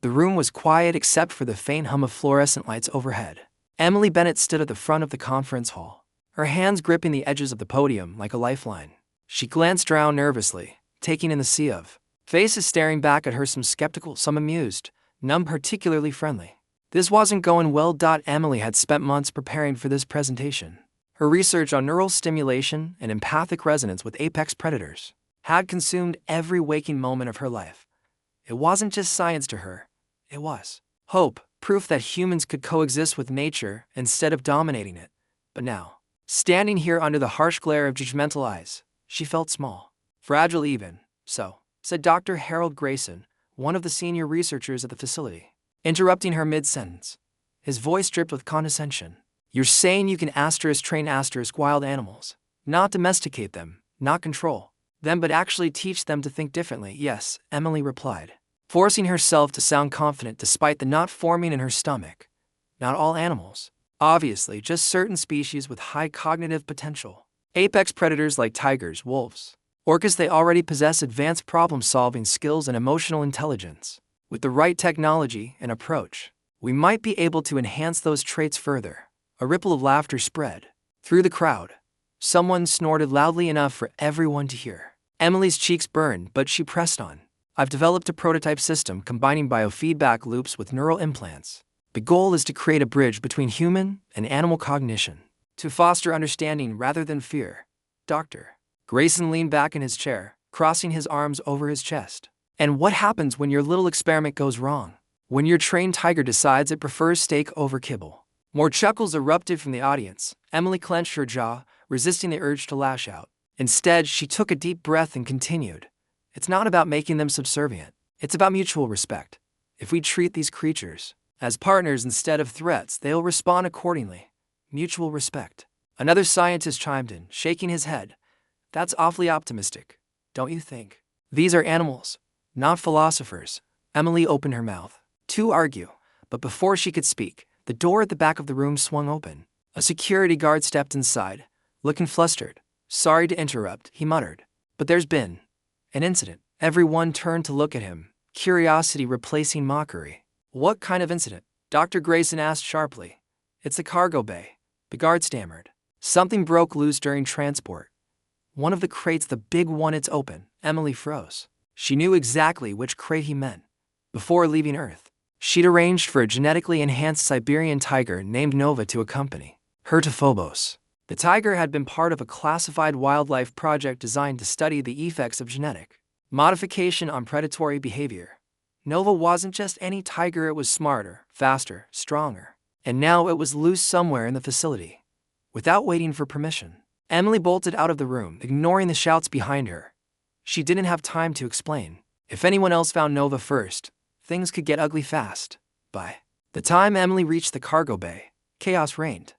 The room was quiet except for the faint hum of fluorescent lights overhead. Emily Bennett stood at the front of the conference hall, her hands gripping the edges of the podium like a lifeline. She glanced around nervously, taking in the sea of faces staring back at her, some skeptical, some amused, none particularly friendly. This wasn't going well. Emily had spent months preparing for this presentation. Her research on neural stimulation and empathic resonance with apex predators had consumed every waking moment of her life. It wasn't just science to her, it was hope, proof that humans could coexist with nature instead of dominating it. But now, standing here under the harsh glare of judgmental eyes, she felt small, fragile even. So, said Dr. Harold Grayson, one of the senior researchers at the facility, interrupting her mid-sentence. His voice dripped with condescension. You're saying you can train wild animals, not domesticate them, not control them, but actually teach them to think differently? Yes, Emily replied, forcing herself to sound confident despite the knot forming in her stomach. Not all animals, obviously, just certain species with high cognitive potential. Apex predators like tigers, wolves, orcas, they already possess advanced problem-solving skills and emotional intelligence. With the right technology and approach, we might be able to enhance those traits further. A ripple of laughter spread through the crowd. Someone snorted loudly enough for everyone to hear. Emily's cheeks burned, but she pressed on. I've developed a prototype system combining biofeedback loops with neural implants. The goal is to create a bridge between human and animal cognition, to foster understanding rather than fear. Dr. Grayson leaned back in his chair, crossing his arms over his chest. And what happens when your little experiment goes wrong? When your trained tiger decides it prefers steak over kibble? More chuckles erupted from the audience. Emily clenched her jaw, resisting the urge to lash out. Instead, she took a deep breath and continued. It's not about making them subservient. It's about mutual respect. If we treat these creatures as partners instead of threats, they'll respond accordingly. Mutual respect. Another scientist chimed in, shaking his head. That's awfully optimistic, don't you think? These are animals, not philosophers. Emily opened her mouth to argue, but before she could speak, the door at the back of the room swung open. A security guard stepped inside, looking flustered. Sorry to interrupt, he muttered, but there's been an incident. Everyone turned to look at him, curiosity replacing mockery. What kind of incident? Dr. Grayson asked sharply. It's a cargo bay, the guard stammered. Something broke loose during transport. One of the crates, the big one, it's open. Emily froze. She knew exactly which crate he meant. Before leaving Earth, she'd arranged for a genetically enhanced Siberian tiger named Nova to accompany her to Phobos. The tiger had been part of a classified wildlife project designed to study the effects of genetic modification on predatory behavior. Nova wasn't just any tiger, it was smarter, faster, stronger. And now it was loose somewhere in the facility. Without waiting for permission, Emily bolted out of the room, ignoring the shouts behind her. She didn't have time to explain. If anyone else found Nova first, things could get ugly fast. By the time Emily reached the cargo bay, chaos reigned.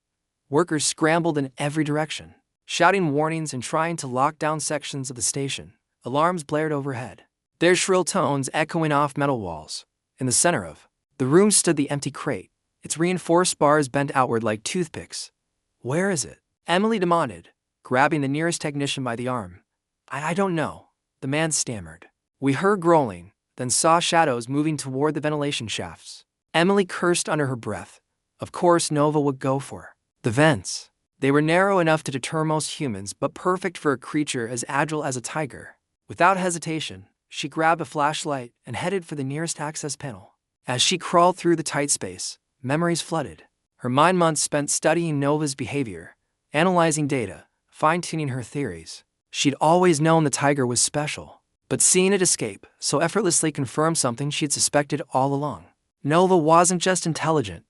Workers scrambled in every direction, shouting warnings and trying to lock down sections of the station. Alarms blared overhead, their shrill tones echoing off metal walls. In the center of the room stood the empty crate, its reinforced bars bent outward like toothpicks. Where is it? Emily demanded, grabbing the nearest technician by the arm. I don't know, the man stammered. We heard growling, then saw shadows moving toward the ventilation shafts. Emily cursed under her breath. Of course Nova would go for the vents. They were narrow enough to deter most humans, but perfect for a creature as agile as a tiger. Without hesitation, she grabbed a flashlight and headed for the nearest access panel. As she crawled through the tight space, memories flooded. Her mind months spent studying Nova's behavior, analyzing data, fine-tuning her theories. She'd always known the tiger was special, but seeing it escape so effortlessly confirmed something she'd suspected all along. Nova wasn't just intelligent,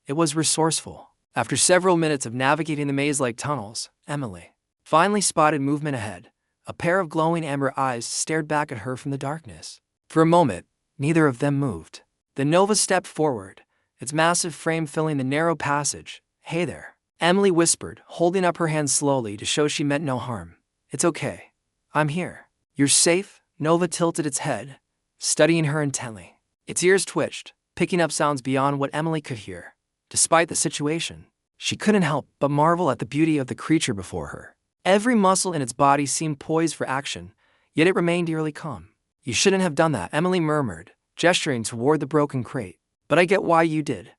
it was resourceful. After several minutes of navigating the maze-like tunnels, Emily finally spotted movement ahead. A pair of glowing amber eyes stared back at her from the darkness. For a moment, neither of them moved. Then Nova stepped forward, its massive frame filling the narrow passage. Hey there, Emily whispered, holding up her hand slowly to show she meant no harm. It's okay. I'm here. You're safe? Nova tilted its head, studying her intently. Its ears twitched, picking up sounds beyond what Emily could hear. Despite the situation, she couldn't help but marvel at the beauty of the creature before her. Every muscle in its body seemed poised for action, yet it remained eerily calm. You shouldn't have done that, Emily murmured, gesturing toward the broken crate. But I get why you did.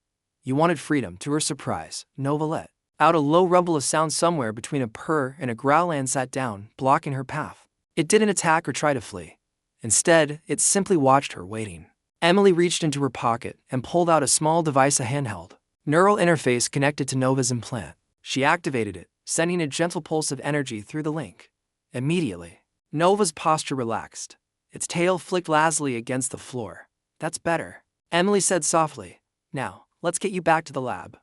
You wanted freedom. To her surprise, Nova let out a low rumble of sound somewhere between a purr and a growl and sat down, blocking her path. It didn't attack or try to flee. Instead, it simply watched her, waiting. Emily reached into her pocket and pulled out a small device, a handheld neural interface connected to Nova's implant. She activated it, sending a gentle pulse of energy through the link. Immediately, Nova's posture relaxed. Its tail flicked lazily against the floor. That's better, Emily said softly. Now, let's get you back to the lab.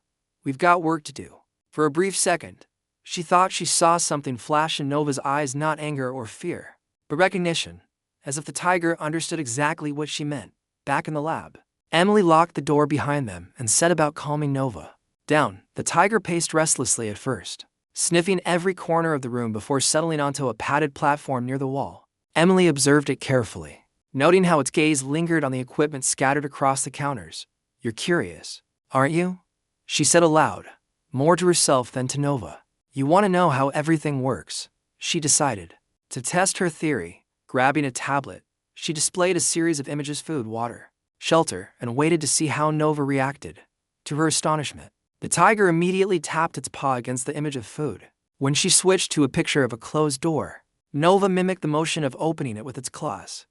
We've got work to do. For a brief second, she thought she saw something flash in Nova's eyes, not anger or fear, but recognition, as if the tiger understood exactly what she meant. Back in the lab, Emily locked the door behind them and set about calming Nova down. The tiger paced restlessly at first, sniffing every corner of the room before settling onto a padded platform near the wall. Emily observed it carefully, noting how its gaze lingered on the equipment scattered across the counters. You're curious, aren't you? She said aloud, more to herself than to Nova. You want to know how everything works, she decided. To test her theory, grabbing a tablet, she displayed a series of images: food, water, shelter, and waited to see how Nova reacted. To her astonishment, the tiger immediately tapped its paw against the image of food. When she switched to a picture of a closed door, Nova mimicked the motion of opening it with its claws.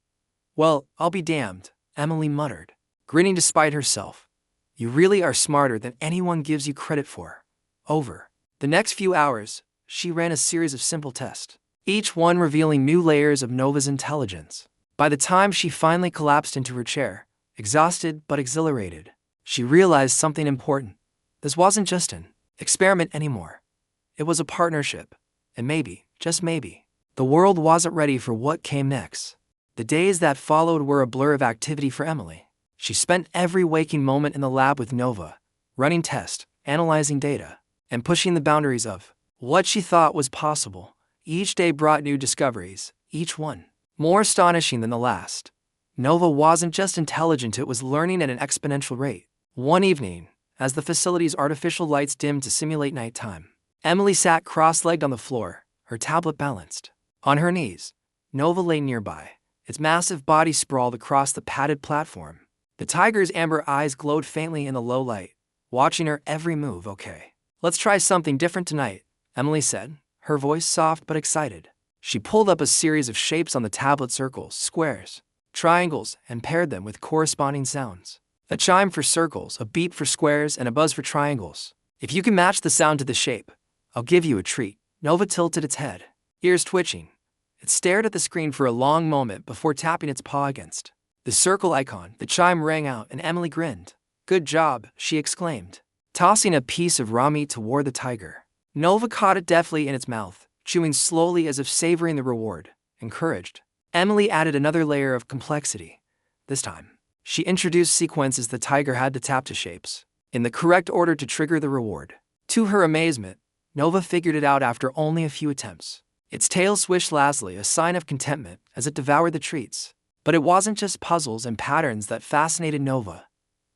Well, I'll be damned, Emily muttered, grinning despite herself. You really are smarter than anyone gives you credit for. Over the next few hours, she ran a series of simple tests, each one revealing new layers of Nova's intelligence. By the time she finally collapsed into her chair, exhausted but exhilarated, she realized something important. This wasn't just an experiment anymore. It was a partnership, and maybe, just maybe, the world wasn't ready for what came next. The days that followed were a blur of activity for Emily. She spent every waking moment in the lab with Nova, running tests, analyzing data, and pushing the boundaries of what she thought was possible. Each day brought new discoveries, each one more astonishing than the last. Nova wasn't just intelligent, it was learning at an exponential rate. One evening, as the facility's artificial lights dimmed to simulate nighttime, Emily sat cross-legged on the floor, her tablet balanced on her knees. Nova lay nearby, its massive body sprawled across the padded platform. The tiger's amber eyes glowed faintly in the low light, watching her every move. Okay, let's try something different tonight, Emily said, her voice soft but excited. She pulled up a series of shapes on the tablet: circles, squares, triangles, and paired them with corresponding sounds. A chime for circles, a beep for squares, and a buzz for triangles. If you can match the sound to the shape, I'll give you a treat. Nova tilted its head, ears twitching. It stared at the screen for a long moment before tapping its paw against the circle icon. The chime rang out and Emily grinned. Good job, she exclaimed, tossing a piece of raw meat toward the tiger. Nova caught it deftly in its mouth, chewing slowly as if savoring the reward. Encouraged, Emily added another layer of complexity. This time, she introduced sequences the tiger had to tap to shapes in the correct order to trigger the reward. To her amazement, Nova figured it out after only a few attempts. Its tail swished lazily, a sign of contentment, as it devoured the treats. But it wasn't just puzzles and patterns that fascinated Nova.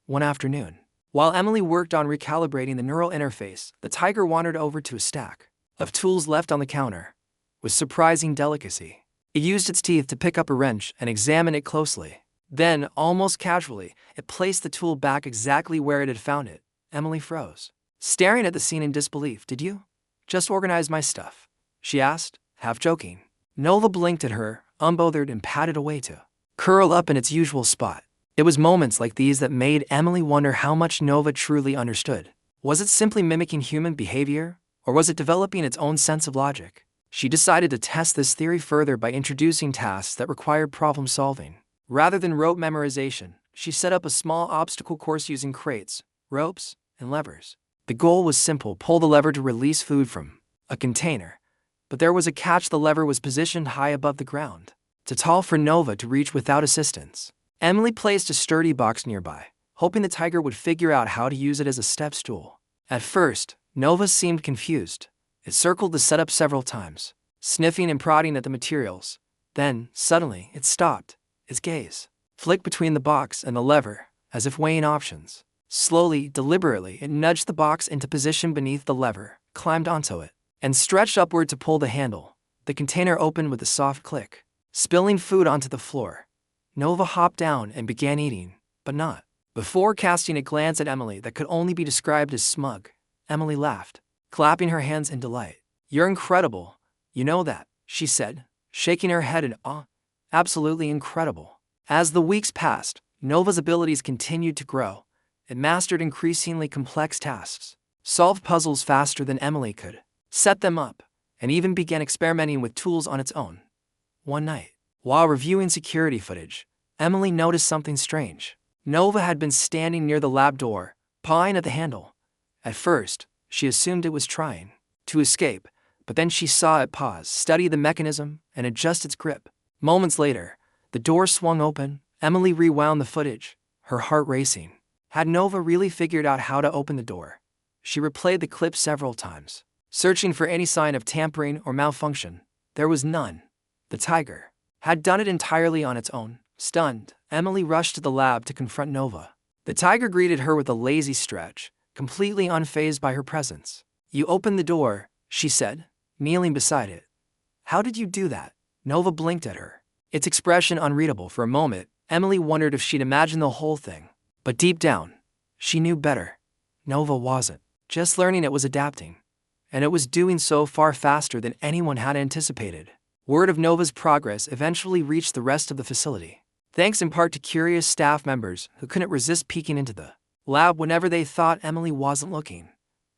One afternoon, while Emily worked on recalibrating the neural interface, the tiger wandered over to a stack of tools left on the counter. With surprising delicacy, it used its teeth to pick up a wrench and examine it closely. Then, almost casually, it placed the tool back exactly where it had found it. Emily froze, staring at the scene in disbelief. Did you just organize my stuff? She asked, half joking. Nova blinked at her, unbothered, and padded away to curl up in its usual spot. It was moments like these that made Emily wonder how much Nova truly understood. Was it simply mimicking human behavior, or was it developing its own sense of logic? She decided to test this theory further by introducing tasks that required problem solving. Rather than rote memorization, she set up a small obstacle course using crates, ropes, and levers. The goal was simple: pull the lever to release food from a container. But there was a catch: the lever was positioned high above the ground, too tall for Nova to reach without assistance. Emily placed a sturdy box nearby, hoping the tiger would figure out how to use it as a step stool. At first, Nova seemed confused. It circled the setup several times, sniffing and prodding at the materials. Then, suddenly, it stopped. Its gaze flicked between the box and the lever, as if weighing options. Slowly, deliberately, it nudged the box into position beneath the lever, climbed onto it, and stretched upward to pull the handle. The container opened with a soft click, spilling food onto the floor. Nova hopped down and began eating, but not before casting a glance at Emily that could only be described as smug. Emily laughed, clapping her hands in delight. "You're incredible, you know that," she said, shaking her head in awe. "Absolutely incredible." As the weeks passed, Nova's abilities continued to grow. It mastered increasingly complex tasks, solved puzzles faster than Emily could, set them up, and even began experimenting with tools on its own. One night, while reviewing security footage, Emily noticed something strange. Nova had been standing near the lab door, pawing at the handle. At first, she assumed it was trying to escape, but then she saw it pause, study the mechanism, and adjust its grip. Moments later, the door swung open. Emily rewound the footage, her heart racing. Had Nova really figured out how to open the door? She replayed the clip several times, searching for any sign of tampering or malfunction. There was none. The tiger had done it entirely on its own. Stunned, Emily rushed to the lab to confront Nova. The tiger greeted her with a lazy stretch, completely unfazed by her presence. "You opened the door," she said, kneeling beside it. "How did you do that?" Nova blinked at her, its expression unreadable. For a moment, Emily wondered if she'd imagined the whole thing. But deep down, she knew better. Nova wasn't just learning, it was adapting. And it was doing so far faster than anyone had anticipated. Word of Nova's progress eventually reached the rest of the facility, thanks in part to curious staff members who couldn't resist peeking into the lab whenever they thought Emily wasn't looking.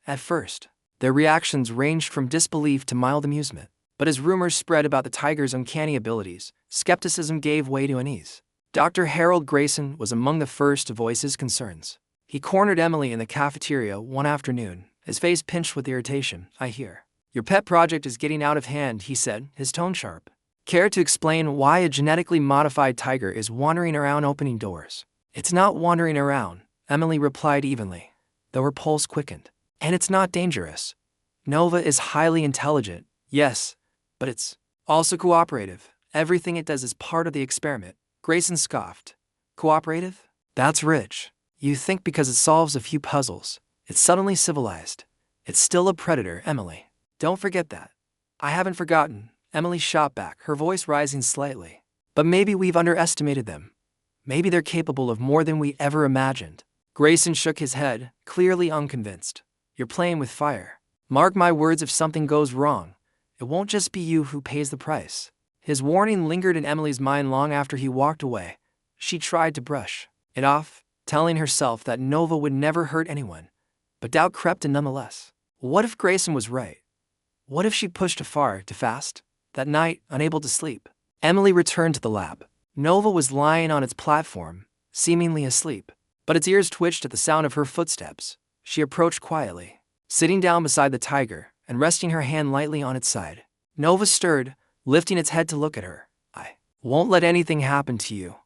At first, their reactions ranged from disbelief to mild amusement. But as rumors spread about the tiger's uncanny abilities, skepticism gave way to unease. Dr. Harold Grayson was among the first to voice his concerns. He cornered Emily in the cafeteria one afternoon, his face pinched with irritation. "I hear your pet project is getting out of hand," he said, his tone sharp. "Care to explain why a genetically modified tiger is wandering around opening doors?" "It's not wandering around," Emily replied evenly, though her pulse quickened. "And it's not dangerous. Nova is highly intelligent, yes, but it's also cooperative. Everything it does is part of the experiment." Grayson scoffed. "Cooperative? That's rich. You think because it solves a few puzzles, it's suddenly civilized. It's still a predator, Emily. Don't forget that." "I haven't forgotten," Emily shot back, her voice rising slightly. "But maybe we've underestimated them. Maybe they're capable of more than we ever imagined." Grayson shook his head, clearly unconvinced. "You're playing with fire. Mark my words, if something goes wrong, it won't just be you who pays the price." His warning lingered in Emily's mind long after he walked away. She tried to brush it off, telling herself that Nova would never hurt anyone. But doubt crept in nonetheless. What if Grayson was right? What if she pushed too far, too fast? That night, unable to sleep, Emily returned to the lab. Nova was lying on its platform, seemingly asleep, but its ears twitched at the sound of her footsteps. She approached quietly, sitting down beside the tiger and resting her hand lightly on its side. Nova stirred, lifting its head to look at her. "I won't let anything happen to you,"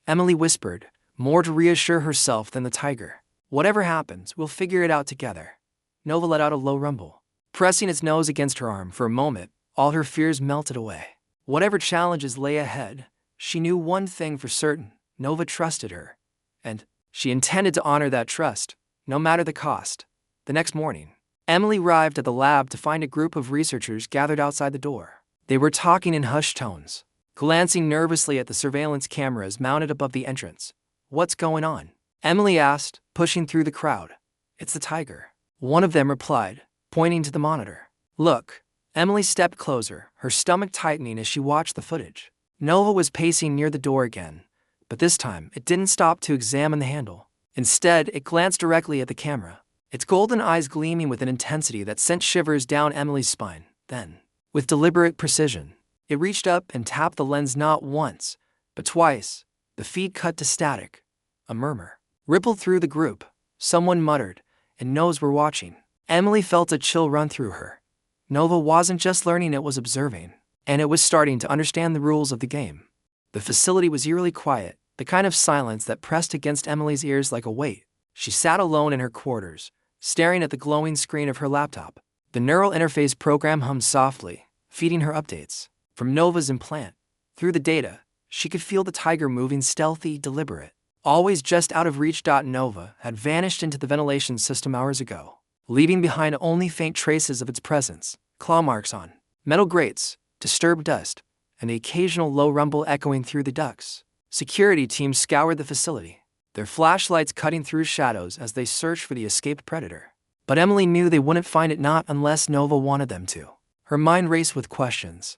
Emily whispered, more to reassure herself than the tiger. "Whatever happens, we'll figure it out together." Nova let out a low rumble, pressing its nose against her arm. For a moment, all her fears melted away. Whatever challenges lay ahead, she knew one thing for certain: Nova trusted her, and she intended to honor that trust, no matter the cost. The next morning, Emily arrived at the lab to find a group of researchers gathered outside the door. They were talking in hushed tones, glancing nervously at the surveillance cameras mounted above the entrance. "What's going on?" Emily asked, pushing through the crowd. "It's the tiger," one of them replied, pointing to the monitor. "Look." Emily stepped closer, her stomach tightening as she watched the footage. Nova was pacing near the door again, but this time it didn't stop to examine the handle. Instead, it glanced directly at the camera, its golden eyes gleaming with an intensity that sent shivers down Emily's spine. Then, with deliberate precision, it reached up and tapped the lens not once, but twice. The feed cut to static. A murmur rippled through the group. Someone muttered, and knows we're watching. Emily felt a chill run through her. Nova wasn't just learning, it was observing, and it was starting to understand the rules of the game. The facility was eerily quiet, the kind of silence that pressed against Emily's ears like a weight. She sat alone in her quarters, staring at the glowing screen of her laptop. The neural interface program hummed softly, feeding her updates from Nova's implant. Through the data, she could feel the tiger moving stealthy, deliberate, always just out of reach. Nova had vanished into the ventilation system hours ago, leaving behind only faint traces of its presence: claw marks on metal grates, disturbed dust, and the occasional low rumble echoing through the ducts. Security teams scoured the facility, their flashlights cutting through shadows as they searched for the escaped predator. But Emily knew they wouldn't find it, not unless Nova wanted them to. Her mind raced with questions.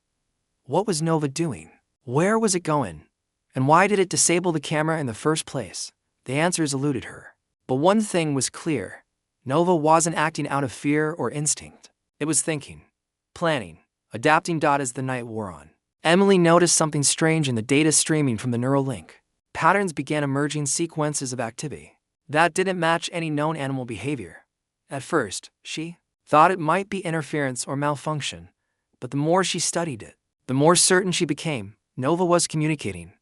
What was Nova doing? Where was it going? And why did it disable the camera in the first place? The answers eluded her. But one thing was clear. Nova wasn't acting out of fear or instinct. It was thinking, planning, adapting. As the night wore on, Emily noticed something strange in the data streaming from the neural link. Patterns began emerging, sequences of activity that didn't match any known animal behavior. At first, she thought it might be interference or malfunction, but the more she studied it, the more certain she became. Nova was communicating,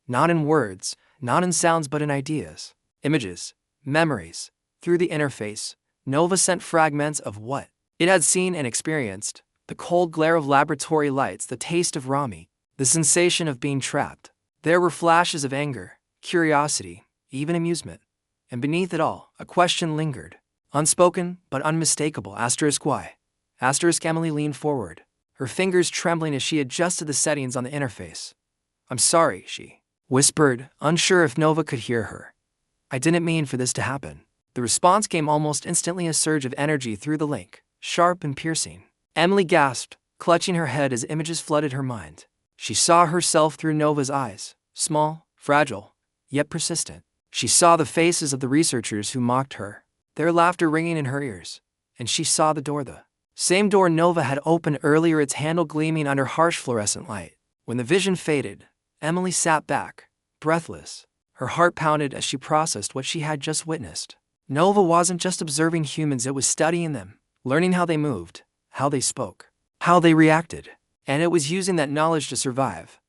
not in words, not in sounds, but in ideas, images, memories. Through the interface, Nova sent fragments of what it had seen and experienced: the cold glare of laboratory lights, the taste of raw meat, the sensation of being trapped. There were flashes of anger, curiosity, even amusement. And beneath it all, a question lingered, unspoken but unmistakable. Why? Emily leaned forward, her fingers trembling as she adjusted the settings on the interface. I'm sorry, she whispered, unsure if Nova could hear her. I didn't mean for this to happen. The response came almost instantly, a surge of energy through the link, sharp and piercing. Emily gasped, clutching her head as images flooded her mind. She saw herself through Nova's eyes, small, fragile, yet persistent. She saw the faces of the researchers who mocked her, their laughter ringing in her ears. And she saw the door, the same door Nova had opened earlier, its handle gleaming under harsh fluorescent light. When the vision faded, Emily sat back, breathless. Her heart pounded as she processed what she had just witnessed. Nova wasn't just observing humans, it was studying them, learning how they moved, how they spoke, how they reacted. And it was using that knowledge to survive.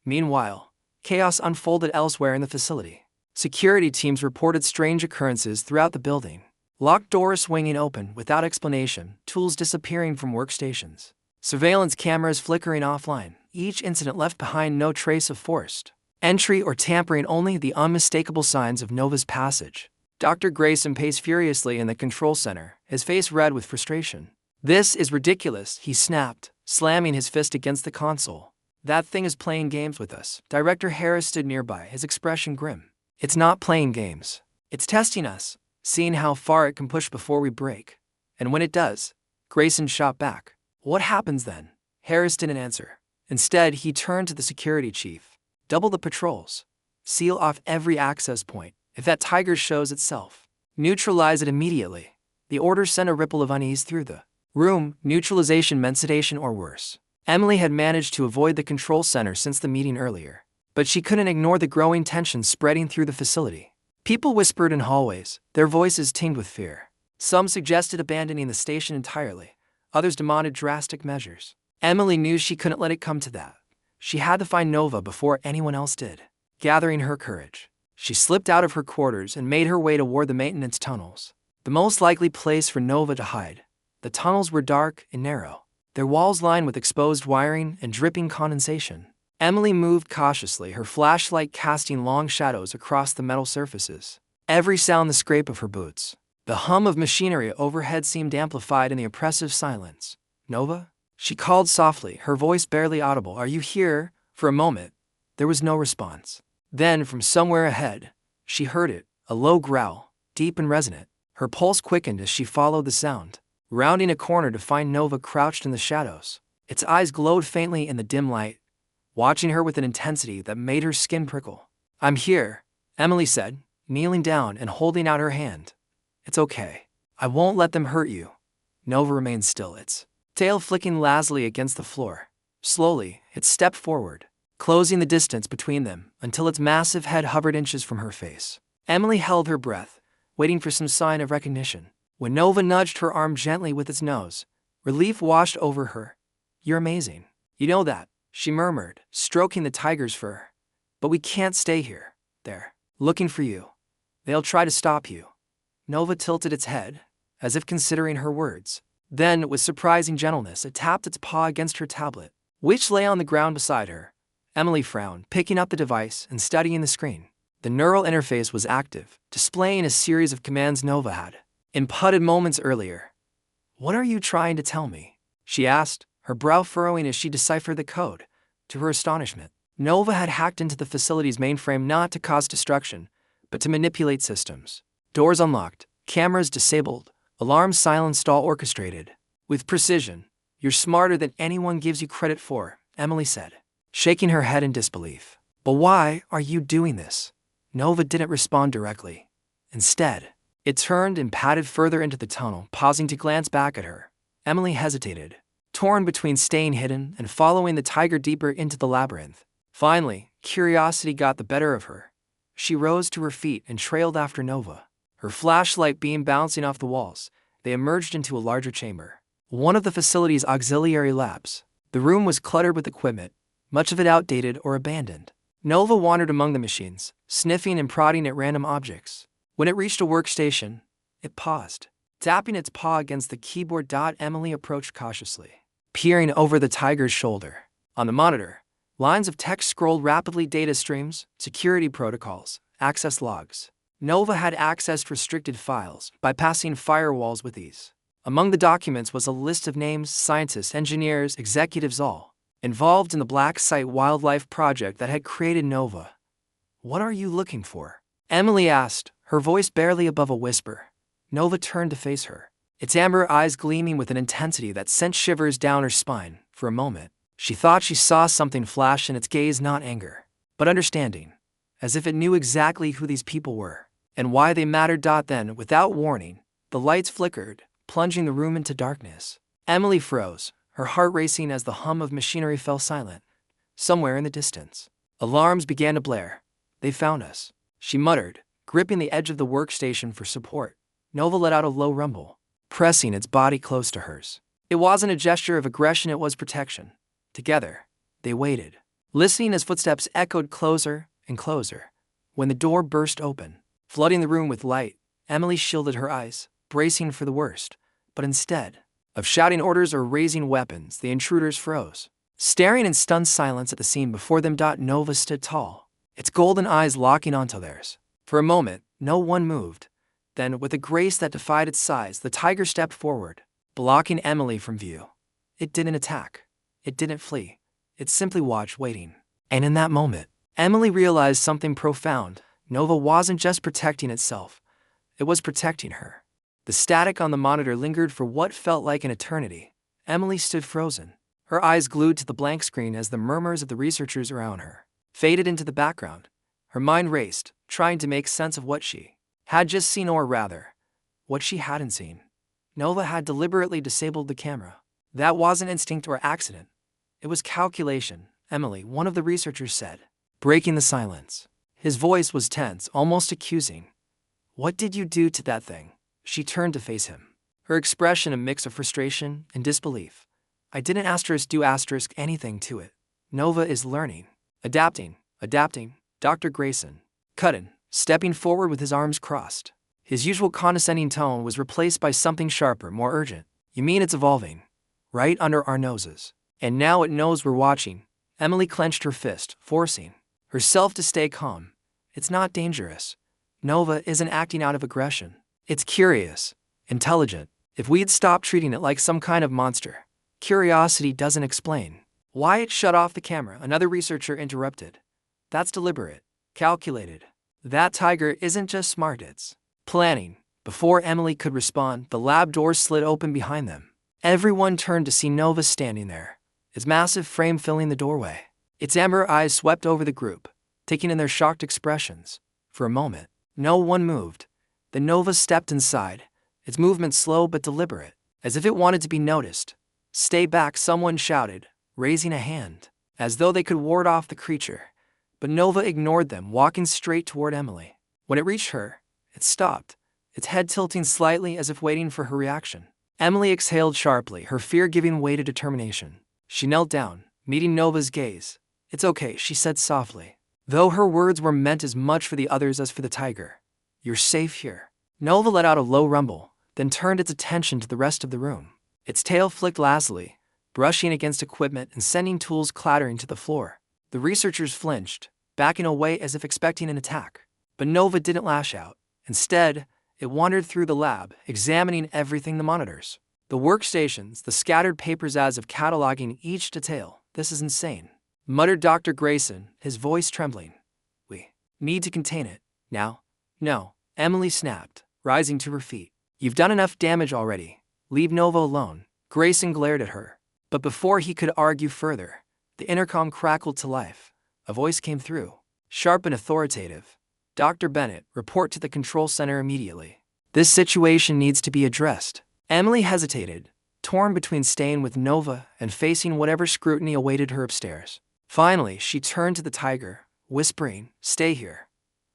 Meanwhile, chaos unfolded elsewhere in the facility. Security teams reported strange occurrences throughout the building. Locked doors swinging open without explanation, tools disappearing from workstations, surveillance cameras flickering offline. Each incident left behind no trace of forced entry or tampering, only the unmistakable signs of Nova's passage. Dr. Grayson paced furiously in the control center, his face red with frustration. This is ridiculous, he snapped, slamming his fist against the console. That thing is playing games with us. Director Harris stood nearby, his expression grim. It's not playing games. It's testing us, seeing how far it can push before we break. And when it does, Grayson shot back. What happens then? Harris didn't answer. Instead, he turned to the security chief. Double the patrols. Seal off every access point. If that tiger shows itself, neutralize it immediately. The order sent a ripple of unease through the room. Neutralization meant sedation or worse. Emily had managed to avoid the control center since the meeting earlier, but she couldn't ignore the growing tension spreading through the facility. People whispered in hallways, their voices tinged with fear. Some suggested abandoning the station entirely. Others demanded drastic measures. Emily knew she couldn't let it come to that. She had to find Nova before anyone else did. Gathering her courage, she slipped out of her quarters and made her way toward the maintenance tunnels, the most likely place for Nova to hide. The tunnels were dark and narrow, their walls lined with exposed wiring and dripping condensation. Emily moved cautiously, her flashlight casting long shadows across the metal surfaces. Every sound, the scrape of her boots, the hum of machinery overhead, seemed amplified in the oppressive silence. Nova? She called softly, her voice barely audible. Are you here? For a moment, there was no response. Then, from somewhere ahead, she heard it, a low growl, deep and resonant. Her pulse quickened as she followed the sound, rounding a corner to find Nova crouched in the shadows. Its eyes glowed faintly in the dim light, watching her with an intensity that made her skin prickle. I'm here, Emily said, kneeling down and holding out her hand. It's okay. I won't let them hurt you. Nova remained still, its tail flicking lazily against the floor. Slowly, it stepped forward, closing the distance between them until its massive head hovered inches from her face. Emily held her breath, waiting for some sign of recognition. When Nova nudged her arm gently with its nose, relief washed over her. You're amazing. You know that, she murmured, stroking the tiger's fur. But we can't stay here. They're looking for you. They'll try to stop you. Nova tilted its head, as if considering her words. Then, with surprising gentleness, it tapped its paw against her tablet, which lay on the ground beside her. Emily frowned, picking up the device and studying the screen. The neural interface was active, displaying a series of commands Nova had inputted moments earlier. What are you trying to tell me? She asked, her brow furrowing as she deciphered the code. To her astonishment, Nova had hacked into the facility's mainframe not to cause destruction, but to manipulate systems. Doors unlocked, cameras disabled, alarms silenced, all orchestrated. With precision. You're smarter than anyone gives you credit for, Emily said, shaking her head in disbelief. But why are you doing this? Nova didn't respond directly. Instead, it turned and padded further into the tunnel, pausing to glance back at her. Emily hesitated, torn between staying hidden and following the tiger deeper into the labyrinth. Finally, curiosity got the better of her. She rose to her feet and trailed after Nova, her flashlight beam bouncing off the walls. They emerged into a larger chamber, one of the facility's auxiliary labs. The room was cluttered with equipment, much of it outdated or abandoned. Nova wandered among the machines, sniffing and prodding at random objects. When it reached a workstation, it paused, tapping its paw against the keyboard. Emily approached cautiously, peering over the tiger's shoulder. On the monitor, lines of text scrolled rapidly: data streams, security protocols, access logs. Nova had accessed restricted files, bypassing firewalls with ease. Among the documents was a list of names, scientists, engineers, executives, all involved in the Black Site Wildlife project that had created Nova. What are you looking for? Emily asked, her voice barely above a whisper. Nova turned to face her, its amber eyes gleaming with an intensity that sent shivers down her spine. For a moment, she thought she saw something flash in its gaze, not anger, but understanding, as if it knew exactly who these people were and why they mattered. Then, without warning, the lights flickered, plunging the room into darkness. Emily froze, her heart racing as the hum of machinery fell silent. Somewhere in the distance, alarms began to blare. They found us, she muttered, gripping the edge of the workstation for support. Nova let out a low rumble, pressing its body close to hers. It wasn't a gesture of aggression, it was protection. Together, they waited, listening as footsteps echoed closer and closer. When the door burst open, flooding the room with light, Emily shielded her eyes, bracing for the worst. But instead of shouting orders or raising weapons, the intruders froze, staring in stunned silence at the scene before them. Nova stood tall, its golden eyes locking onto theirs. For a moment, no one moved. Then, with a grace that defied its size, the tiger stepped forward, blocking Emily from view. It didn't attack. It didn't flee. It simply watched, waiting. And in that moment, Emily realized something profound. Nova wasn't just protecting itself. It was protecting her. The static on the monitor lingered for what felt like an eternity. Emily stood frozen, her eyes glued to the blank screen as the murmurs of the researchers around her faded into the background. Her mind raced, trying to make sense of what she had just seen, or rather, what she hadn't seen. Nova had deliberately disabled the camera. That wasn't instinct or accident. It was calculation, Emily, one of the researchers said, breaking the silence. His voice was tense, almost accusing. What did you do to that thing? She turned to face him, her expression a mix of frustration and disbelief. I didn't do anything to it. Nova is learning, adapting. Dr. Grayson cut in, stepping forward with his arms crossed. His usual condescending tone was replaced by something sharper, more urgent. You mean it's evolving? Right under our noses. And now it knows we're watching. Emily clenched her fist, forcing herself to stay calm. It's not dangerous. Nova isn't acting out of aggression. It's curious, intelligent. If we had stopped treating it like some kind of monster. Curiosity doesn't explain why it shut off the camera, another researcher interrupted. That's deliberate, calculated. That tiger isn't just smart, it's planning. Before Emily could respond, the lab doors slid open behind them. Everyone turned to see Nova standing there, its massive frame filling the doorway. Its amber eyes swept over the group, taking in their shocked expressions. For a moment, no one moved. Then Nova stepped inside, its movement slow but deliberate, as if it wanted to be noticed. Stay back, someone shouted, raising a hand, as though they could ward off the creature. But Nova ignored them, walking straight toward Emily. When it reached her, it stopped, its head tilting slightly as if waiting for her reaction. Emily exhaled sharply, her fear giving way to determination. She knelt down, meeting Nova's gaze. It's okay, she said softly, though her words were meant as much for the others as for the tiger. You're safe here. Nova let out a low rumble, then turned its attention to the rest of the room. Its tail flicked lazily, brushing against equipment and sending tools clattering to the floor. The researchers flinched, backing away as if expecting an attack. But Nova didn't lash out. Instead, it wandered through the lab, examining everything: the monitors, the workstations, the scattered papers, as if cataloging each detail. This is insane. muttered Dr. Grayson, his voice trembling. We need to contain it. Now? No, Emily snapped, rising to her feet. You've done enough damage already. Leave Nova alone. Grayson glared at her. But before he could argue further, the intercom crackled to life. A voice came through, sharp and authoritative. Dr. Bennett, report to the control center immediately. This situation needs to be addressed. Emily hesitated, torn between staying with Nova and facing whatever scrutiny awaited her upstairs. Finally, she turned to the tiger, whispering, "Stay here.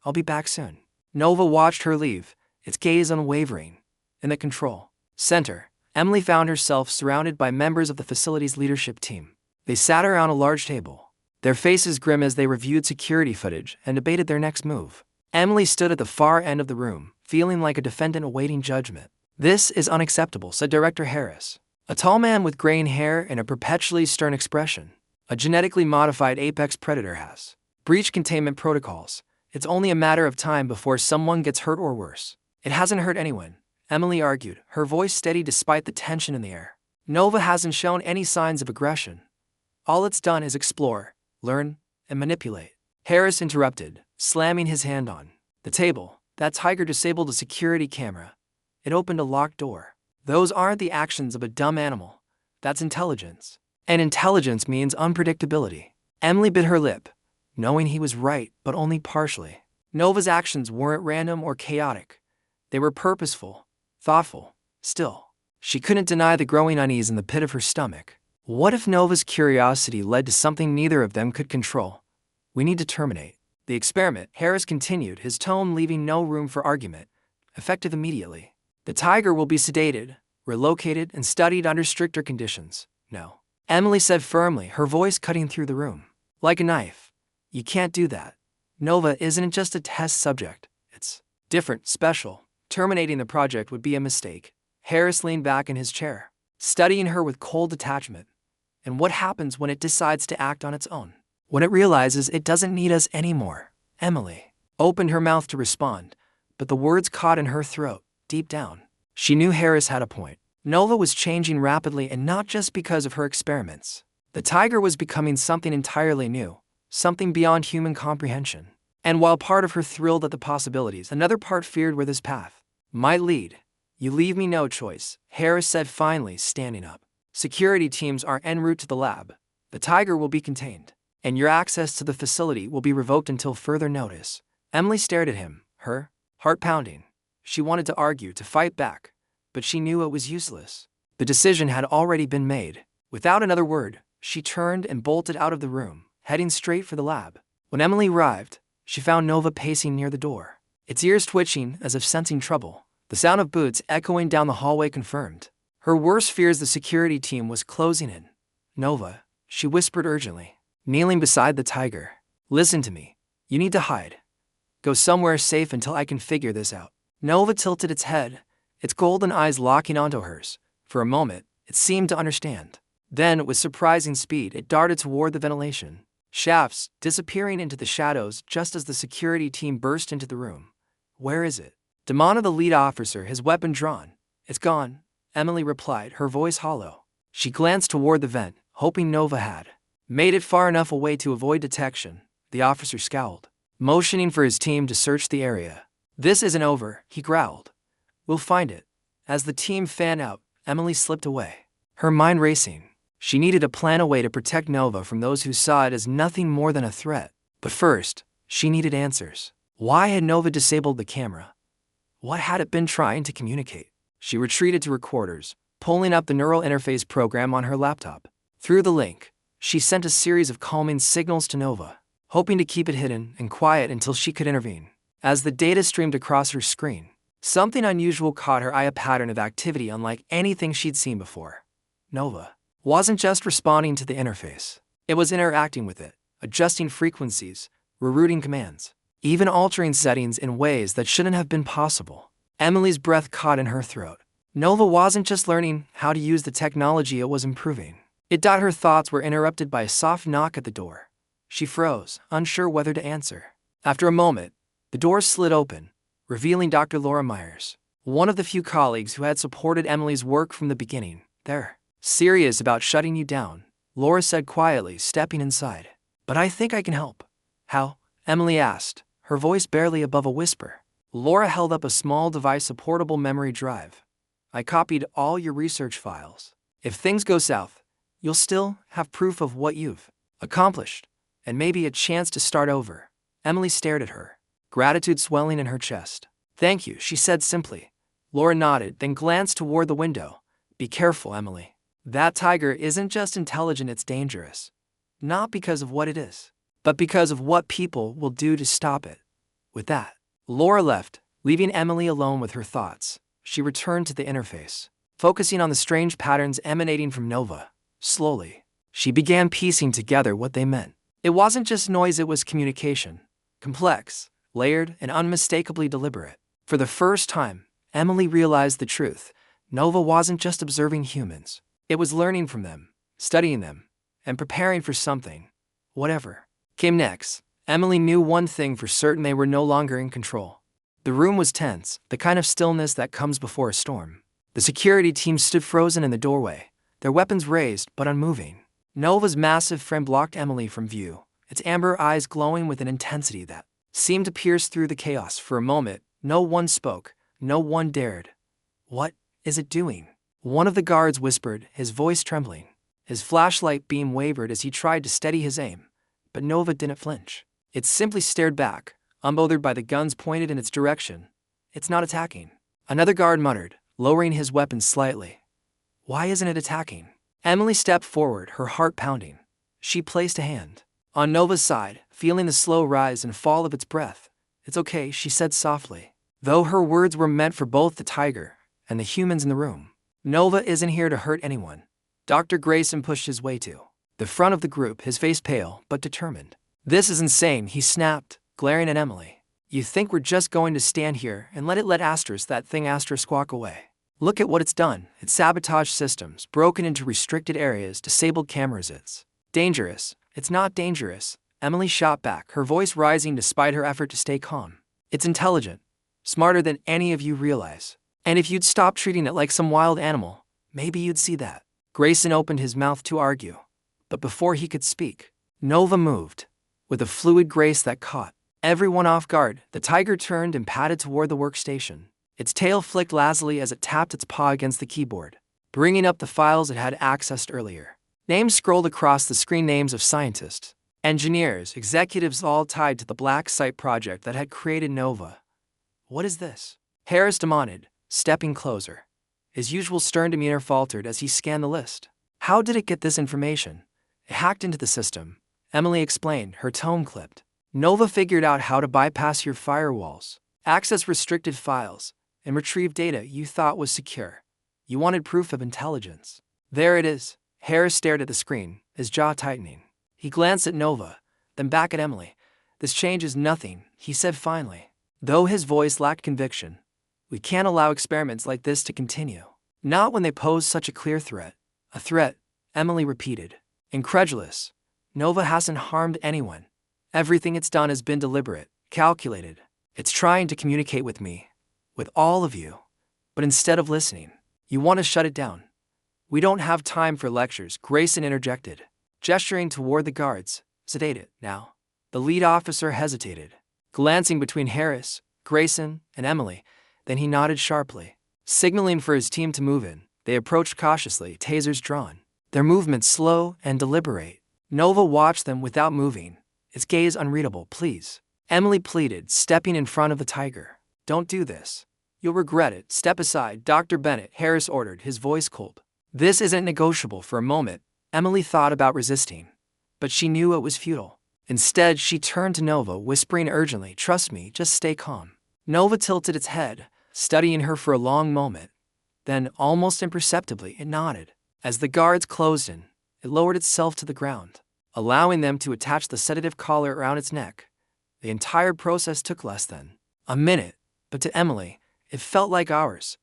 I'll be back soon." Nova watched her leave, its gaze unwavering. In the control center, Emily found herself surrounded by members of the facility's leadership team. They sat around a large table, their faces grim as they reviewed security footage and debated their next move. Emily stood at the far end of the room, feeling like a defendant awaiting judgment. "This is unacceptable," said Director Harris, a tall man with graying hair and a perpetually stern expression. "A genetically modified apex predator has breached containment protocols. It's only a matter of time before someone gets hurt or worse." "It hasn't hurt anyone," Emily argued, her voice steady despite the tension in the air. "Nova hasn't shown any signs of aggression. All it's done is explore, learn, and manipulate." Harris interrupted, slamming his hand on the table. "That tiger disabled a security camera. It opened a locked door. Those aren't the actions of a dumb animal. That's intelligence. And intelligence means unpredictability." Emily bit her lip, knowing he was right, but only partially. Nova's actions weren't random or chaotic. They were purposeful, thoughtful. Still, she couldn't deny the growing unease in the pit of her stomach. What if Nova's curiosity led to something neither of them could control? "We need to terminate the experiment," Harris continued, his tone leaving no room for argument. "Effective immediately. The tiger will be sedated, relocated, and studied under stricter conditions." "No," Emily said firmly, her voice cutting through the room like a knife. "You can't do that. Nova isn't just a test subject. It's different, special. Terminating the project would be a mistake." Harris leaned back in his chair, studying her with cold detachment. "And what happens when it decides to act on its own? When it realizes it doesn't need us anymore?" Emily opened her mouth to respond, but the words caught in her throat, deep down. She knew Harris had a point. Nova was changing rapidly, and not just because of her experiments. The tiger was becoming something entirely new, something beyond human comprehension. And while part of her thrilled at the possibilities, another part feared where this path might lead. "You leave me no choice," Harris said finally, standing up. "Security teams are en route to the lab. The tiger will be contained, and your access to the facility will be revoked until further notice." Emily stared at him, her heart pounding. She wanted to argue, to fight back, but she knew it was useless. The decision had already been made. Without another word, she turned and bolted out of the room, heading straight for the lab. When Emily arrived, she found Nova pacing near the door, its ears twitching as if sensing trouble. The sound of boots echoing down the hallway confirmed her worst fears. The security team was closing in. "Nova," she whispered urgently, kneeling beside the tiger. "Listen to me. You need to hide. Go somewhere safe until I can figure this out." Nova tilted its head, its golden eyes locking onto hers. For a moment, it seemed to understand. Then, with surprising speed, it darted toward the ventilation shafts, disappearing into the shadows just as the security team burst into the room. "Where is it?" Demana, the lead officer, his weapon drawn. "It's gone," Emily replied, her voice hollow. She glanced toward the vent, hoping Nova had made it far enough away to avoid detection. The officer scowled, motioning for his team to search the area. "This isn't over," he growled. "We'll find it." As the team fanned out, Emily slipped away, her mind racing. She needed to plan a way to protect Nova from those who saw it as nothing more than a threat. But first, she needed answers. Why had Nova disabled the camera? What had it been trying to communicate? She retreated to her quarters, pulling up the neural interface program on her laptop. Through the link, she sent a series of calming signals to Nova, hoping to keep it hidden and quiet until she could intervene. As the data streamed across her screen, something unusual caught her eye, a pattern of activity unlike anything she'd seen before. Nova wasn't just responding to the interface. It was interacting with it, adjusting frequencies, rerouting commands, even altering settings in ways that shouldn't have been possible. Emily's breath caught in her throat. Nova wasn't just learning how to use the technology, it was improving. Her thoughts were interrupted by a soft knock at the door. She froze, unsure whether to answer. After a moment, the door slid open, revealing Dr. Laura Myers, one of the few colleagues who had supported Emily's work from the beginning. "They're serious about shutting you down," Laura said quietly, stepping inside. But I think I can help. How? Emily asked, her voice barely above a whisper. Laura held up a small device, a portable memory drive. I copied all your research files. If things go south, you'll still have proof of what you've accomplished, and maybe a chance to start over. Emily stared at her, gratitude swelling in her chest. Thank you, she said simply. Laura nodded, then glanced toward the window. Be careful, Emily. That tiger isn't just intelligent, it's dangerous. Not because of what it is, but because of what people will do to stop it. With that, Laura left, leaving Emily alone with her thoughts. She returned to the interface, focusing on the strange patterns emanating from Nova. Slowly, she began piecing together what they meant. It wasn't just noise, it was communication. Complex, layered, and unmistakably deliberate. For the first time, Emily realized the truth. Nova wasn't just observing humans. It was learning from them, studying them, and preparing for something. Whatever came next, Emily knew one thing for certain: they were no longer in control. The room was tense, the kind of stillness that comes before a storm. The security team stood frozen in the doorway, their weapons raised but unmoving. Nova's massive frame blocked Emily from view, its amber eyes glowing with an intensity that seemed to pierce through the chaos. For a moment, no one spoke, no one dared. What is it doing? One of the guards whispered, his voice trembling. His flashlight beam wavered as he tried to steady his aim, but Nova didn't flinch. It simply stared back, unbothered by the guns pointed in its direction. It's not attacking. Another guard muttered, lowering his weapon slightly. Why isn't it attacking? Emily stepped forward, her heart pounding. She placed a hand on Nova's side, feeling the slow rise and fall of its breath. It's okay, she said softly, though her words were meant for both the tiger and the humans in the room. Nova isn't here to hurt anyone. Dr. Grayson pushed his way to the front of the group, his face pale but determined. This is insane, he snapped, glaring at Emily. You think we're just going to stand here and let that thing squawk away? Look at what it's done. It's sabotaged systems, broken into restricted areas, disabled cameras. It's dangerous. It's not dangerous, Emily shot back, her voice rising despite her effort to stay calm. It's intelligent, smarter than any of you realize. And if you'd stop treating it like some wild animal, maybe you'd see that. Grayson opened his mouth to argue, but before he could speak, Nova moved. With a fluid grace that caught everyone off guard, the tiger turned and padded toward the workstation. Its tail flicked lazily as it tapped its paw against the keyboard, bringing up the files it had accessed earlier. Names scrolled across the screen, names of scientists, engineers, executives, all tied to the Black Site project that had created Nova. What is this? Harris demanded, stepping closer. His usual stern demeanor faltered as he scanned the list. How did it get this information? It hacked into the system, Emily explained, her tone clipped. Nova figured out how to bypass your firewalls, access restricted files, and retrieve data you thought was secure. You wanted proof of intelligence. There it is. Harris stared at the screen, his jaw tightening. He glanced at Nova, then back at Emily. This changes nothing, he said finally, though his voice lacked conviction. We can't allow experiments like this to continue. Not when they pose such a clear threat. A threat, Emily repeated, incredulous. Nova hasn't harmed anyone. Everything it's done has been deliberate, calculated. It's trying to communicate with me, with all of you. But instead of listening, you want to shut it down. We don't have time for lectures, Grayson interjected, gesturing toward the guards. Sedate it, now. The lead officer hesitated, glancing between Harris, Grayson, and Emily. Then he nodded sharply, signaling for his team to move in. They approached cautiously, tasers drawn, their movements slow and deliberate. Nova watched them without moving, its gaze unreadable. Please, Emily pleaded, stepping in front of the tiger. Don't do this. You'll regret it. Step aside, Dr. Bennett, Harris ordered, his voice cold. This isn't negotiable. For a moment, Emily thought about resisting, but she knew it was futile. Instead, she turned to Nova, whispering urgently, trust me, just stay calm. Nova tilted its head, studying her for a long moment. Then, almost imperceptibly, it nodded. As the guards closed in, it lowered itself to the ground, allowing them to attach the sedative collar around its neck. The entire process took less than a minute, but to Emily, it felt like hours.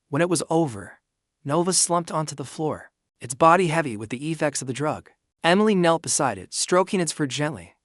When it was over, Nova slumped onto the floor, its body heavy with the effects of the drug. Emily knelt beside it, stroking its fur gently.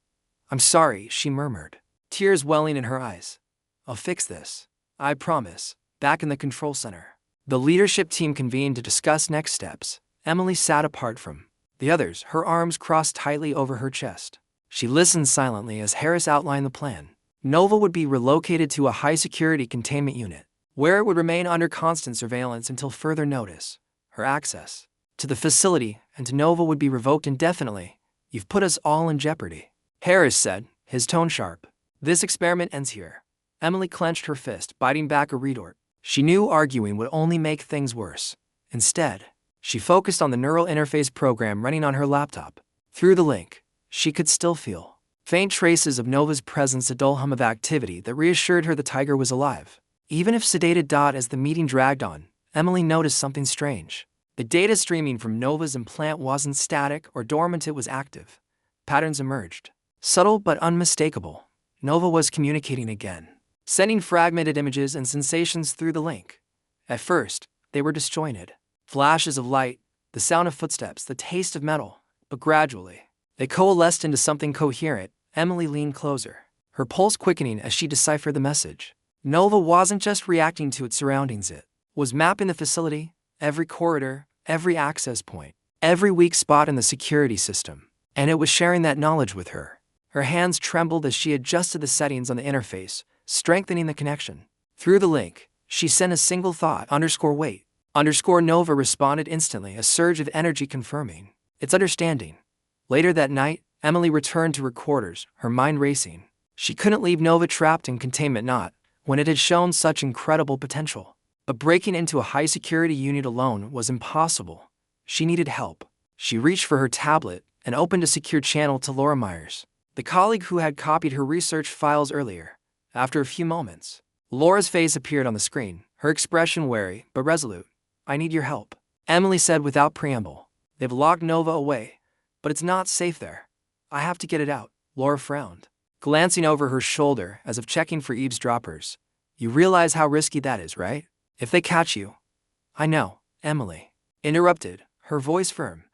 I'm sorry, she murmured, tears welling in her eyes. I'll fix this, I promise. Back in the control center, the leadership team convened to discuss next steps. Emily sat apart from the others, her arms crossed tightly over her chest. She listened silently as Harris outlined the plan. Nova would be relocated to a high-security containment unit, where it would remain under constant surveillance until further notice. Her access to the facility and to Nova would be revoked indefinitely. You've put us all in jeopardy, Harris said, his tone sharp. This experiment ends here. Emily clenched her fist, biting back a retort. She knew arguing would only make things worse. Instead, she focused on the neural interface program running on her laptop. Through the link, she could still feel faint traces of Nova's presence, a dull hum of activity that reassured her the tiger was alive. Even if sedated. As the meeting dragged on, Emily noticed something strange. The data streaming from Nova's implant wasn't static or dormant, it was active. Patterns emerged, subtle but unmistakable. Nova was communicating again, sending fragmented images and sensations through the link. At first, they were disjointed. Flashes of light, the sound of footsteps, the taste of metal. But gradually, they coalesced into something coherent. Emily leaned closer, her pulse quickening as she deciphered the message. Nova wasn't just reacting to its surroundings, it was mapping the facility, every corridor, every access point, every weak spot in the security system. And it was sharing that knowledge with her. Her hands trembled as she adjusted the settings on the interface, strengthening the connection. Through the link, she sent a single thought, _wait. Nova responded instantly, a surge of energy confirming its understanding. Later that night, Emily returned to her quarters, her mind racing. She couldn't leave Nova trapped in containment, not when it had shown such incredible potential. But breaking into a high-security unit alone was impossible. She needed help. She reached for her tablet and opened a secure channel to Laura Myers, the colleague who had copied her research files earlier. After a few moments, Laura's face appeared on the screen, her expression wary but resolute. I need your help, Emily said without preamble. They've locked Nova away, but it's not safe there. I have to get it out. Laura frowned, glancing over her shoulder as if checking for eavesdroppers. You realize how risky that is, right? If they catch you. I know, Emily interrupted, her voice firm.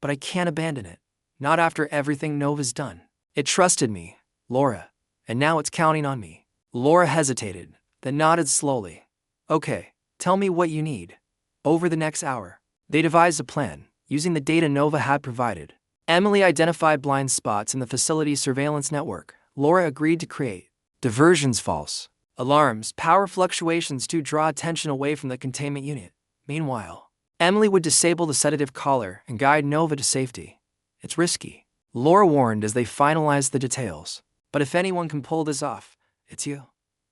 But I can't abandon it. Not after everything Nova's done. It trusted me, Laura, and now it's counting on me. Laura hesitated, then nodded slowly. Okay, tell me what you need. Over the next hour, they devised a plan, using the data Nova had provided. Emily identified blind spots in the facility's surveillance network. Laura agreed to create diversions, false alarms, power fluctuations to draw attention away from the containment unit. Meanwhile, Emily would disable the sedative collar and guide Nova to safety. It's risky, Laura warned as they finalized the details. But if anyone can pull this off, it's you.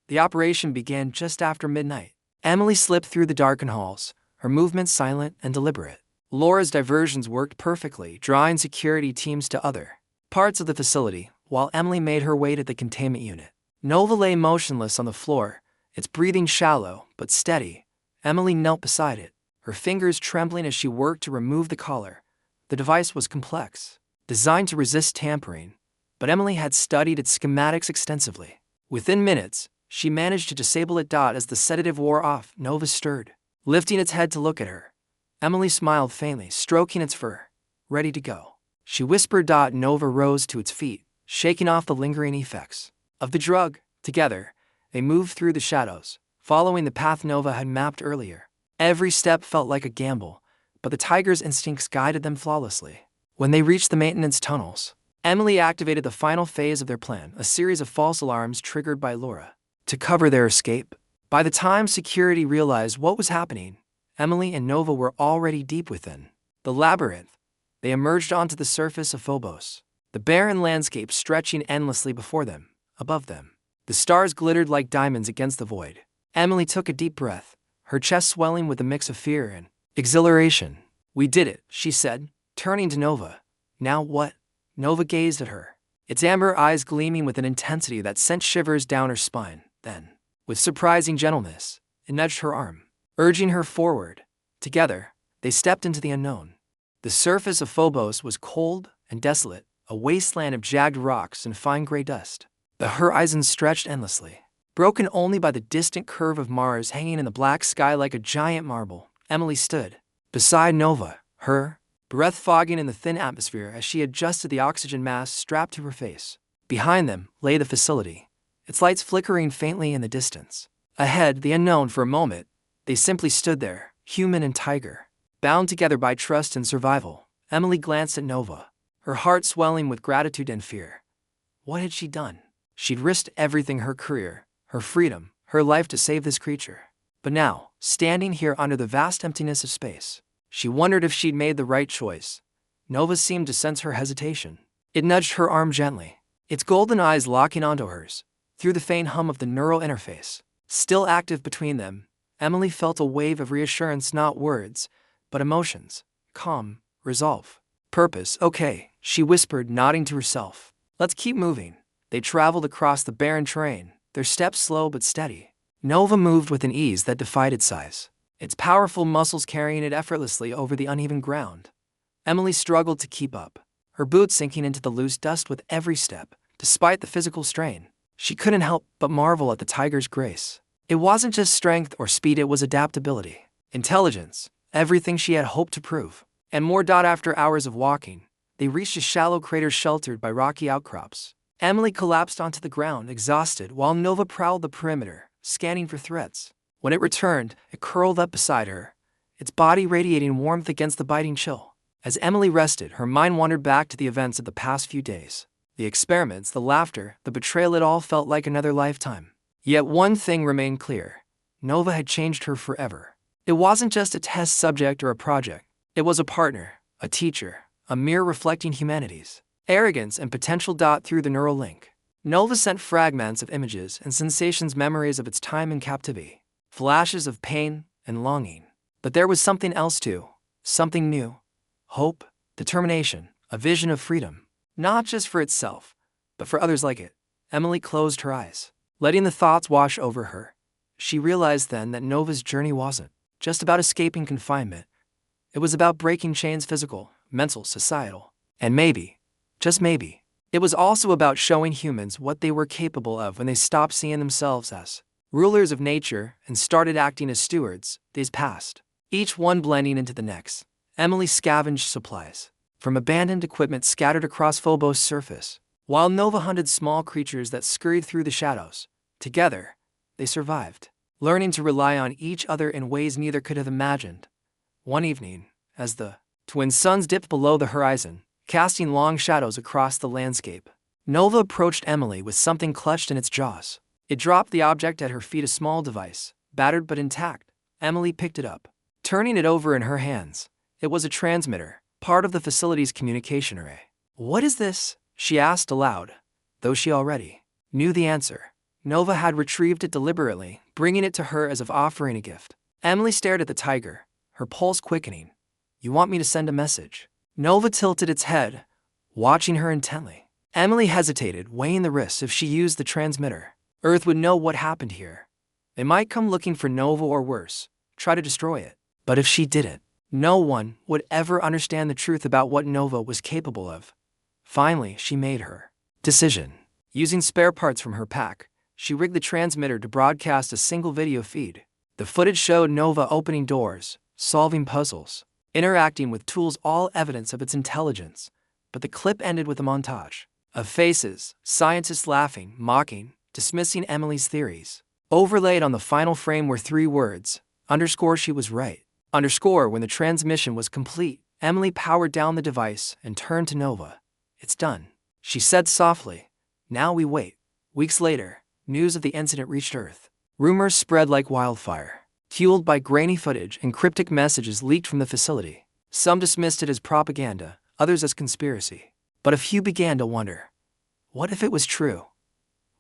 The operation began just after midnight. Emily slipped through the darkened halls, her movements silent and deliberate. Laura's diversions worked perfectly, drawing security teams to other parts of the facility, while Emily made her way to the containment unit. Nova lay motionless on the floor, its breathing shallow but steady. Emily knelt beside it, her fingers trembling as she worked to remove the collar. The device was complex, designed to resist tampering, but Emily had studied its schematics extensively. Within minutes, she managed to disable it. As the sedative wore off, Nova stirred, lifting its head to look at her. Emily smiled faintly, stroking its fur. Ready to go, she whispered. Nova rose to its feet, shaking off the lingering effects of the drug. Together, they moved through the shadows, following the path Nova had mapped earlier. Every step felt like a gamble, but the tiger's instincts guided them flawlessly. When they reached the maintenance tunnels, Emily activated the final phase of their plan, a series of false alarms triggered by Laura, to cover their escape. By the time security realized what was happening, Emily and Nova were already deep within the labyrinth. They emerged onto the surface of Phobos, the barren landscape stretching endlessly before them. Above them, the stars glittered like diamonds against the void. Emily took a deep breath, her chest swelling with a mix of fear and exhilaration. We did it, she said, turning to Nova. Now what? Nova gazed at her, its amber eyes gleaming with an intensity that sent shivers down her spine. Then, with surprising gentleness, it nudged her arm, urging her forward. Together, they stepped into the unknown. The surface of Phobos was cold and desolate, a wasteland of jagged rocks and fine gray dust. The horizon stretched endlessly, broken only by the distant curve of Mars hanging in the black sky like a giant marble. Emily stood beside Nova, her breath fogging in the thin atmosphere as she adjusted the oxygen mask strapped to her face. Behind them lay the facility, its lights flickering faintly in the distance. Ahead, the unknown. For a moment, they simply stood there, human and tiger, bound together by trust and survival. Emily glanced at Nova, her heart swelling with gratitude and fear. What had she done? She'd risked everything, her career, her freedom, her life to save this creature. But now, standing here under the vast emptiness of space, she wondered if she'd made the right choice. Nova seemed to sense her hesitation. It nudged her arm gently, its golden eyes locking onto hers. Through the faint hum of the neural interface, still active between them, Emily felt a wave of reassurance, not words, but emotions. Calm, resolve, purpose. Okay, she whispered, nodding to herself. Let's keep moving. They traveled across the barren terrain, their steps slow but steady. Nova moved with an ease that defied its size, its powerful muscles carrying it effortlessly over the uneven ground. Emily struggled to keep up, her boots sinking into the loose dust with every step. Despite the physical strain, she couldn't help but marvel at the tiger's grace. It wasn't just strength or speed, it was adaptability, intelligence, everything she had hoped to prove, and more. After hours of walking, they reached a shallow crater sheltered by rocky outcrops. Emily collapsed onto the ground, exhausted, while Nova prowled the perimeter, scanning for threats. When it returned, it curled up beside her, its body radiating warmth against the biting chill. As Emily rested, her mind wandered back to the events of the past few days. The experiments, the laughter, the betrayal, it all felt like another lifetime. Yet one thing remained clear. Nova had changed her forever. It wasn't just a test subject or a project. It was a partner, a teacher, a mirror reflecting humanity's arrogance and potential. Through the neural link, Nova sent fragments of images and sensations, memories of its time in captivity, flashes of pain and longing. But there was something else too, something new. Hope, determination, a vision of freedom. Not just for itself, but for others like it. Emily closed her eyes, letting the thoughts wash over her. She realized then that Nova's journey wasn't just about escaping confinement. It was about breaking chains, physical, mental, societal. And maybe, just maybe, it was also about showing humans what they were capable of when they stopped seeing themselves as rulers of nature and started acting as stewards. Days passed, each one blending into the next. Emily scavenged supplies from abandoned equipment scattered across Phobos' surface, while Nova hunted small creatures that scurried through the shadows. Together, they survived, learning to rely on each other in ways neither could have imagined. One evening, as the twin suns dipped below the horizon, casting long shadows across the landscape, Nova approached Emily with something clutched in its jaws. It dropped the object at her feet, a small device, battered but intact. Emily picked it up, turning it over in her hands. It was a transmitter, part of the facility's communication array. What is this? She asked aloud, though she already knew the answer. Nova had retrieved it deliberately, bringing it to her as if offering a gift. Emily stared at the tiger, her pulse quickening. You want me to send a message? Nova tilted its head, watching her intently. Emily hesitated, weighing the risks. If she used the transmitter, Earth would know what happened here. They might come looking for Nova, or worse, try to destroy it. But if she didn't, no one would ever understand the truth about what Nova was capable of. Finally, she made her decision. Using spare parts from her pack, she rigged the transmitter to broadcast a single video feed. The footage showed Nova opening doors, solving puzzles, interacting with tools, all evidence of its intelligence. But the clip ended with a montage of faces, scientists laughing, mocking, dismissing Emily's theories. Overlaid on the final frame were 3 words, _ she was right. _ when the transmission was complete, Emily powered down the device and turned to Nova. It's done, she said softly. Now we wait. Weeks later, news of the incident reached Earth. Rumors spread like wildfire, fueled by grainy footage and cryptic messages leaked from the facility. Some dismissed it as propaganda, others as conspiracy. But a few began to wonder, what if it was true?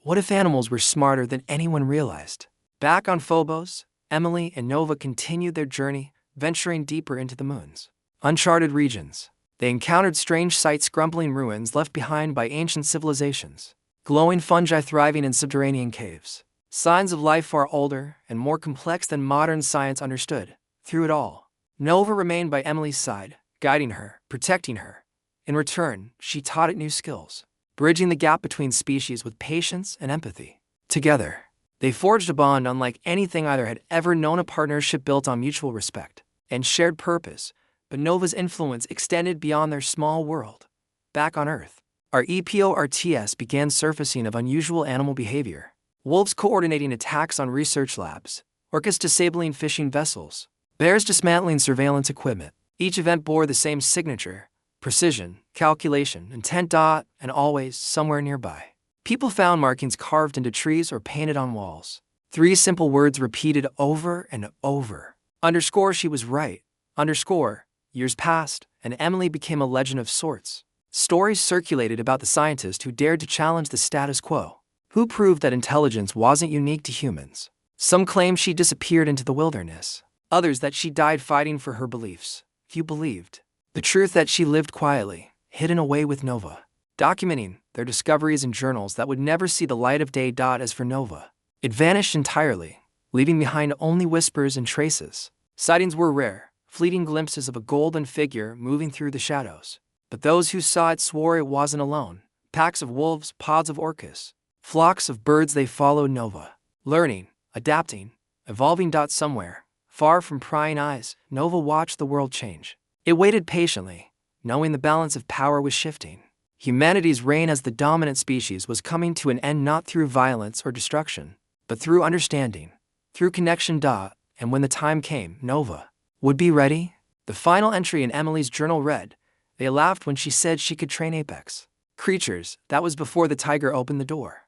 What if animals were smarter than anyone realized? Back on Phobos, Emily and Nova continued their journey, venturing deeper into the moon's uncharted regions. They encountered strange sights, crumbling ruins left behind by ancient civilizations, glowing fungi thriving in subterranean caves, signs of life far older and more complex than modern science understood. Through it all, Nova remained by Emily's side, guiding her, protecting her. In return, she taught it new skills, bridging the gap between species with patience and empathy. Together, they forged a bond unlike anything either had ever known, a partnership built on mutual respect and shared purpose. But Nova's influence extended beyond their small world. Back on Earth, our EPORTS began surfacing of unusual animal behavior. Wolves coordinating attacks on research labs, orcas disabling fishing vessels, bears dismantling surveillance equipment. Each event bore the same signature: precision, calculation, intent. And always, somewhere nearby, People found markings carved into trees or painted on walls. 3 simple words repeated over and over. Underscore she was right. Underscore, years passed, and Emily became a legend of sorts. Stories circulated about the scientist who dared to challenge the status quo, who proved that intelligence wasn't unique to humans. Some claimed she disappeared into the wilderness, others that she died fighting for her beliefs. Few believed the truth that she lived quietly, hidden away with Nova, documenting their discoveries in journals that would never see the light of day. As for Nova, it vanished entirely, leaving behind only whispers and traces. Sightings were rare, fleeting glimpses of a golden figure moving through the shadows. But those who saw it swore it wasn't alone. Packs of wolves, pods of orcas, flocks of birds, they followed Nova, learning, adapting, evolving. Somewhere, far from prying eyes, Nova watched the world change. It waited patiently, knowing the balance of power was shifting. Humanity's reign as the dominant species was coming to an end, not through violence or destruction, but through understanding, through connection. And when the time came, Nova would be ready. The final entry in Emily's journal read, "They laughed when she said she could train apex creatures." That was before the tiger opened the door.